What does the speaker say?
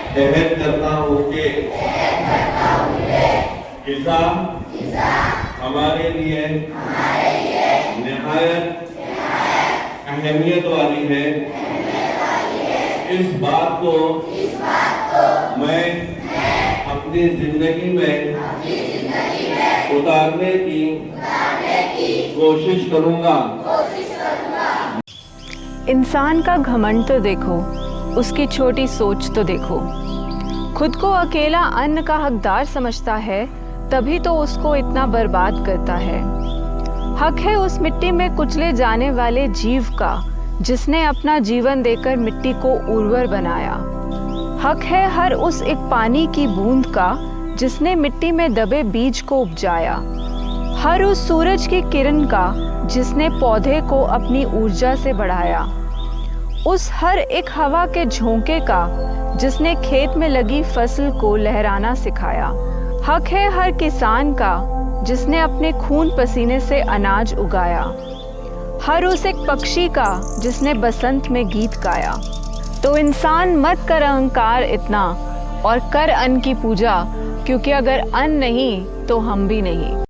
अहद करता हूँ कि ग़िज़ा हमारे लिए निहायत अहमियत वाली है। इस बात को मैं अपनी जिंदगी में उतारने की कोशिश करूंगा। इंसान का घमंड तो देखो, उसकी छोटी सोच तो देखो। खुद को अकेला अन्न का हकदार समझता है, तभी तो उसको इतना बर्बाद करता है। हक है उस मिट्टी में कुचले जाने वाले जीव का, जिसने अपना जीवन देकर मिट्टी को उर्वर बनाया। हक है हर उस एक पानी की बूंद का, जिसने मिट्टी में दबे बीज को उपजाया। हर उस सूरज की किरण का, जिसने पौधे को अपनी ऊर्जा से बढ़ाया। उस हर एक हवा के झोंके का, जिसने खेत में लगी फसल को लहराना सिखाया। हक है हर किसान का, जिसने अपने खून पसीने से अनाज उगाया। हर उस एक पक्षी का, जिसने बसंत में गीत गाया। तो इंसान मत कर अहंकार इतना, और कर अन्न की पूजा, क्योंकि अगर अन्न नहीं तो हम भी नहीं।